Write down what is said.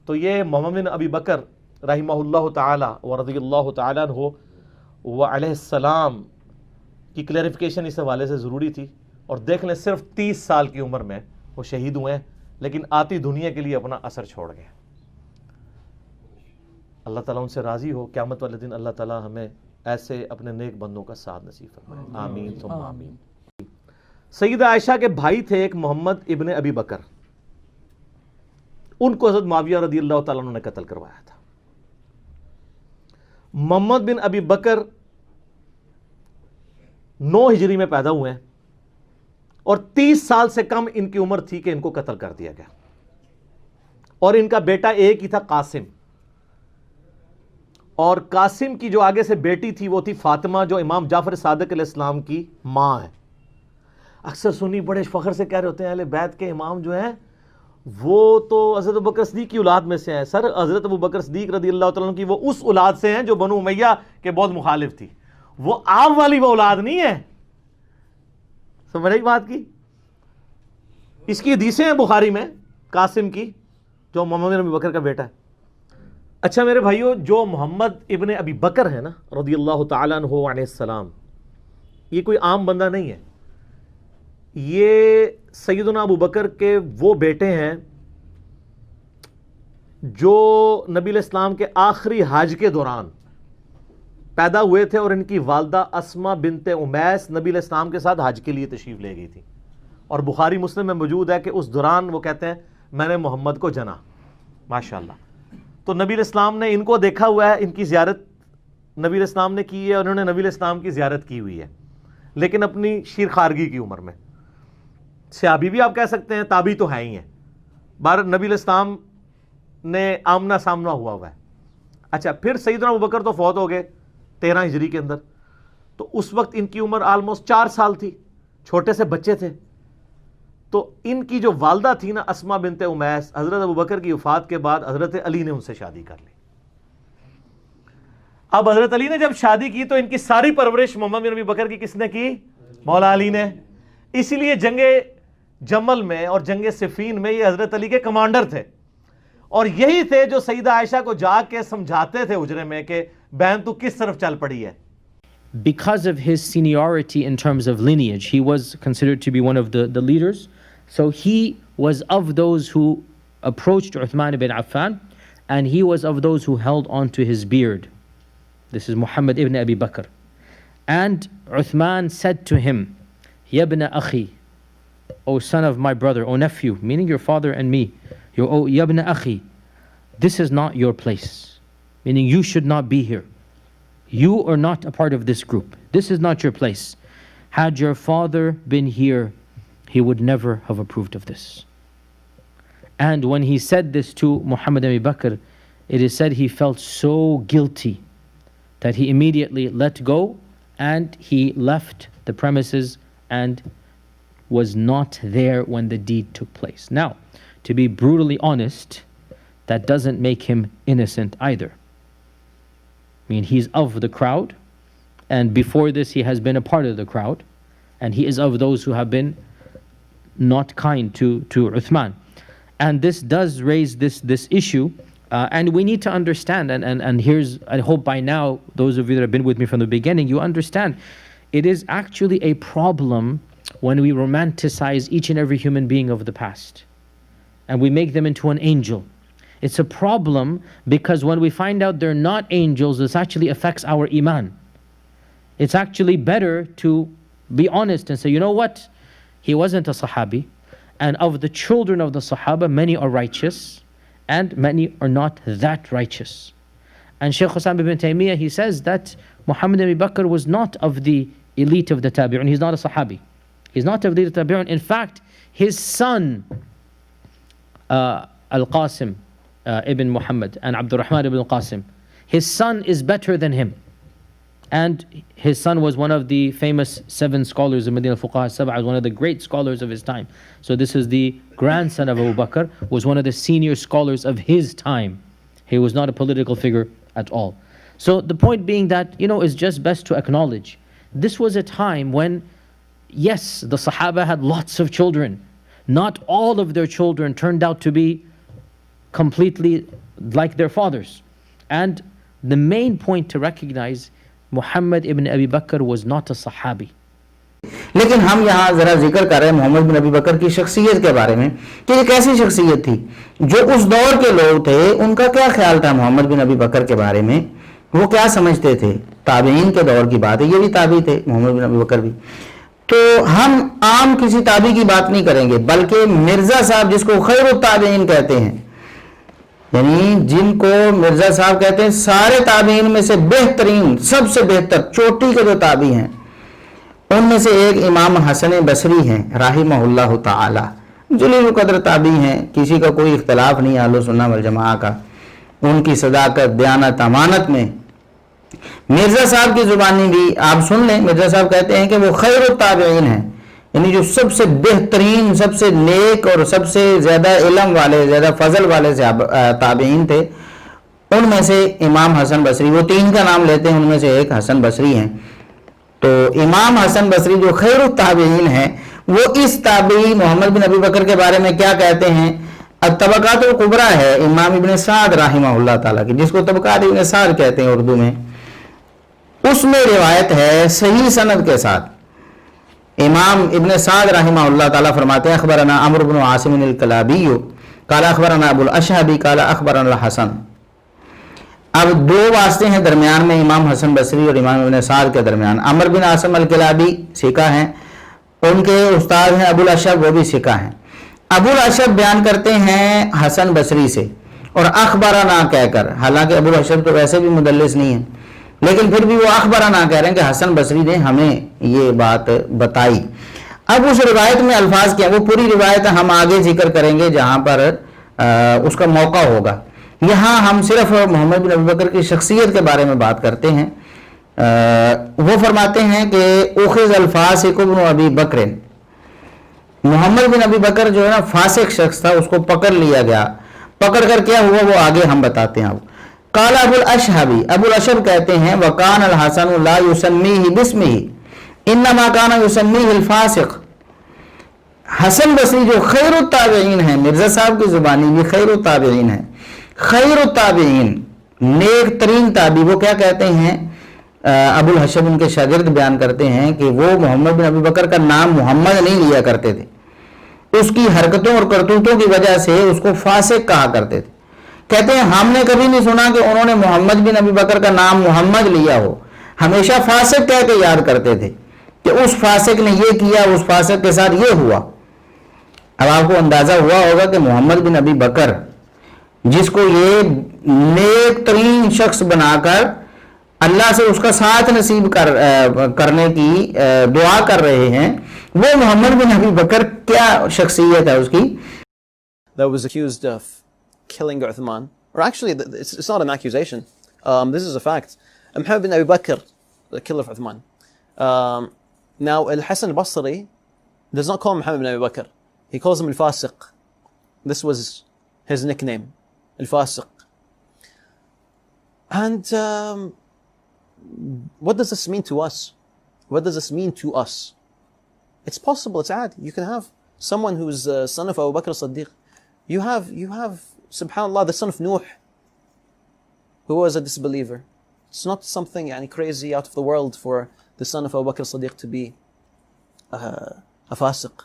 تو یہ محمد بن ابی بکر رحمہ اللہ تعالی و رضی اللہ تعالیٰ عنہ و علیہ السلام کی کلیریفیکیشن اس حوالے سے ضروری تھی. اور دیکھ لیں صرف 30 سال کی عمر میں وہ شہید ہوئے ہیں، لیکن آتی دنیا کے لیے اپنا اثر چھوڑ گئے. اللہ تعالیٰ ان سے راضی ہو. قیامت والے دن اللہ تعالیٰ ہمیں ایسے اپنے نیک بندوں کا ساتھ نصیب فرمائے. آمین ثم آمین. سیدہ عائشہ کے بھائی تھے ایک محمد ابن ابی بکر، ان کو حضرت معاویہ رضی اللہ تعالیٰ عنہ نے قتل کروایا تھا. محمد بن ابی بکر 9 ہجری میں پیدا ہوئے ہیں اور 30 سال سے کم ان کی عمر تھی کہ ان کو قتل کر دیا گیا. اور ان کا بیٹا ایک ہی تھا، قاسم. اور قاسم کی جو آگے سے بیٹی تھی وہ تھی فاطمہ، جو امام جعفر صادق علیہ السلام کی ماں ہے. اکثر سنی بڑے فخر سے کہہ رہے ہوتے ہیں اہل بیت کے امام جو ہیں وہ تو حضرت ابوبکر صدیق کی اولاد میں سے ہیں. سر حضرت ابوبکر صدیق رضی اللہ تعالیٰ عنہ کی وہ اس اولاد سے ہیں جو بنو امیہ کے بہت مخالف تھی. وہ آپ والی وہ اولاد نہیں ہے. سمجھ رہی بات کی؟ اس کی حدیثیں ہیں بخاری میں قاسم کی، جو محمد بن ابی بکر کا بیٹا ہے. اچھا میرے بھائیو، جو محمد ابن ابی بکر ہے نا رضی اللہ تعالیٰ عنہ علیہ السلام، یہ کوئی عام بندہ نہیں ہے. یہ سیدنا ابو بکر کے وہ بیٹے ہیں جو نبی علیہ السلام کے آخری حج کے دوران پیدا ہوئے تھے، اور ان کی والدہ اسما بنت امیس نبی علیہ السلام کے ساتھ حج کے لیے تشریف لے گئی تھی. اور بخاری مسلم میں موجود ہے کہ اس دوران وہ کہتے ہیں میں نے محمد کو جنا. ماشاءاللہ. تو نبی علیہ السلام نے ان کو دیکھا ہوا ہے، ان کی زیارت نبی علیہ السلام نے کی ہے، اور انہوں نے نبی علیہ السلام کی زیارت کی ہوئی ہے، لیکن اپنی شیر خارگی کی عمر میں. صحابی بھی آپ کہہ سکتے ہیں، تابعی تو ہیں ہی ہیں. نبی علیہ السلام نے آمنا سامنا ہوا ہے. اچھا پھر سیدنا ابوبکر تو فوت ہو گئے 13 ہجری کے اندر. تو اس وقت ان کی عمر آلموسٹ 4 سال تھی، چھوٹے سے بچے تھے. تو ان کی جو والدہ تھی نا اسما بنت امیس، حضرت ابوبکر کی وفات کے بعد حضرت علی نے ان سے شادی کر لی. اب حضرت علی نے جب شادی کی تو ان کی ساری پرورش محمد بن ابی بکر کی کس نے کی؟ مولا علی نے. اسی لیے جنگ جمل میں اور جنگ صفین میں یہ حضرت علی کے کمانڈر تھے، اور یہی تھے جو سیدہ عائشہ کو جا کے سمجھاتے تھے حجرے میں کہ بہن تو کس طرف چل پڑی ہے. Because of his seniority in terms of lineage, he was considered to be one of the leaders. So he was of those who approached Uthman ibn Affan, and he was of those who held on to his beard. This is Muhammad ibn Abi Bakr. And Uthman said to him, Ya ibn akhi, O son of my brother, O nephew, meaning your father and me, O ya ibn akhi, this is not your place, meaning you should not be here. You are not a part of this group. This is not your place. Had your father been here, he would never have approved of this. And when he said this to Muhammad ibn Abi Bakr, it is said he felt so guilty that he immediately let go and he left the premises and was not there when the deed took place. Now, to be brutally honest, that doesn't make him innocent either. I mean, he's of the crowd, and before this he has been a part of the crowd, and he is of those who have been not kind to Uthman. And this does raise this issue, and we need to understand, and here's, I hope by now, those of you that have been with me from the beginning, you understand, it is actually a problem when we romanticize each and every human being of the past, and we make them into an angel. It's a problem because when we find out they're not angels, this actually affects our iman. It's actually better to be honest and say, you know what? He wasn't a Sahabi, and of the children of the Sahaba, many are righteous, and many are not that righteous. And Shaykh Hussain ibn Taymiyyah, he says that Muhammad ibn Abi Bakr was not of the elite of the Tabi'un. He's not a Sahabi. He's not of the elite of the Tabi'un. In fact, his son, Al-Qasim ibn Muhammad and Abdul Rahman ibn Qasim, his son is better than him. And his son was one of the famous 7 scholars of Medina al-Fuqaha al-Sab'a, one of the great scholars of his time. So this is the grandson of Abu Bakr, was one of the senior scholars of his time. He was not a political figure at all. So the point being that, it's just best to acknowledge, this was a time when, yes, the Sahaba had lots of children. Not all of their children turned out to be completely like their fathers. And the main point to recognize, Muhammad ibn Abi Bakr was not a Sahabi. لیکن ہم یہاں ذرا ذکر کر رہے ہیں محمد بن ابی بکر کی شخصیت کے بارے میں کہ یہ کیسی شخصیت تھی. جو اس دور کے لوگ تھے ان کا کیا خیال تھا محمد بن ابی بکر کے بارے میں, وہ کیا سمجھتے تھے. تابعین کے دور کی بات ہے, یہ بھی تابعی تھے محمد بن ابی بکر بھی. تو ہم عام کسی تابعی کی بات نہیں کریں گے, بلکہ مرزا صاحب جس کو خیر التابعین کہتے ہیں, یعنی جن کو مرزا صاحب کہتے ہیں سارے تابعین میں سے بہترین, سب سے بہتر چوٹی کے جو تابعی ہیں, ان میں سے ایک امام حسن بصری ہیں رحمہ اللہ تعالی. جلیل القدر تابعی ہیں, کسی کا کوئی اختلاف نہیں اہل سنہ والجماعہ کا ان کی صداقت, دیانت, امانت میں. مرزا صاحب کی زبانی بھی آپ سن لیں, مرزا صاحب کہتے ہیں کہ وہ خیر التابعین ہیں, یعنی جو سب سے بہترین, سب سے نیک اور سب سے زیادہ علم والے, زیادہ فضل والے تابعین تھے. ان میں سے امام حسن بصری, وہ تین کا نام لیتے ہیں, ان میں سے ایک حسن بصری ہیں. تو امام حسن بصری جو خیر التابعین ہیں, وہ اس تابعی محمد بن ابی بکر کے بارے میں کیا کہتے ہیں. الطبقات الکبریٰ ہے امام ابن سعد رحمہ اللہ تعالیٰ کی, جس کو طبقات ابن سعد کہتے ہیں اردو میں. اس میں روایت ہے صحیح سند کے ساتھ. امام ابن سعد رحمہ اللہ تعالیٰ فرماتے ہیں اخبرنا عمرو بن عاصم الکلابی قال اخبرنا ابو الاشہبی قال اخبرنا الحسن. اب دو واسطے ہیں درمیان میں امام حسن بصری اور امام ابن سعد کے درمیان. عمرو بن عاصم الکلابی ثقہ ہیں, ان کے استاد ہیں ابو الاشہب, وہ بھی ثقہ ہیں. ابو الاشہب بیان کرتے ہیں حسن بصری سے اور اخبرنا کہہ کر, حالانکہ ابو الاشہب تو ویسے بھی مدلس نہیں ہے, لیکن پھر بھی وہ اخبرنا کہہ رہے ہیں کہ حسن بصری نے ہمیں یہ بات بتائی. اب اس روایت میں الفاظ کیا, وہ پوری روایت ہم آگے ذکر کریں گے جہاں پر اس کا موقع ہوگا. یہاں ہم صرف محمد بن ابی بکر کی شخصیت کے بارے میں بات کرتے ہیں. وہ فرماتے ہیں کہ اخذ الفاسق بن ابی بکر, محمد بن ابی بکر جو ہے نا فاسق شخص تھا, اس کو پکڑ لیا گیا. پکڑ کر کیا ہوا وہ آگے ہم بتاتے ہیں. قال ابو الاشہبی, ابو الاشہب کہتے ہیں وکان الحسن لا یسمیہ باسمہ انما کان یسمیہ الفاسق. حسن بصری جو خیر التابعین ہیں, مرزا صاحب کی زبانی بھی خیر التابعین ہیں, خیر التابعین نیک ترین تابعی, وہ کیا کہتے ہیں, ابو الحشب ان کے شاگرد بیان کرتے ہیں کہ وہ محمد بن ابی بکر کا نام محمد نہیں لیا کرتے تھے. اس کی حرکتوں اور کرتوتوں کی وجہ سے اس کو فاسق کہا کرتے تھے. کہتے ہیں ہم نے کبھی نہیں سنا کہ انہوں نے محمد بن ابی بکر کا نام محمد لیا ہو, ہمیشہ فاسق کہہ کے یاد کرتے تھے کہ اس فاسق نے یہ کیا, اس فاسق کے ساتھ یہ ہوا. اب آپ کو اندازہ ہوا ہوگا کہ محمد بن ابی بکر جس کو یہ نیک ترین شخص بنا کر اللہ سے اس کا ساتھ نصیب کرنے کی دعا کر رہے ہیں, وہ محمد بن ابی بکر کیا شخصیت ہے اس کی. That was accused of killing Uthman, or actually it's not an accusation, this is a fact. Muhammad bin Abi Bakr, the killer of Uthman. Now Al-Hasan al-Basri does not call Muhammad bin Abi Bakr, he calls him Al-Fasiq. This was his nickname, Al-Fasiq. And what does this mean to us? What does this mean to us? It's possible, it's ad. You can have someone who's son of Abu Bakr as-Siddiq. You have subhanallah, the son of Nuh, who was a disbeliever. It's not something crazy out of the world for the son of Abu Bakr as-Siddiq to be a fasiq.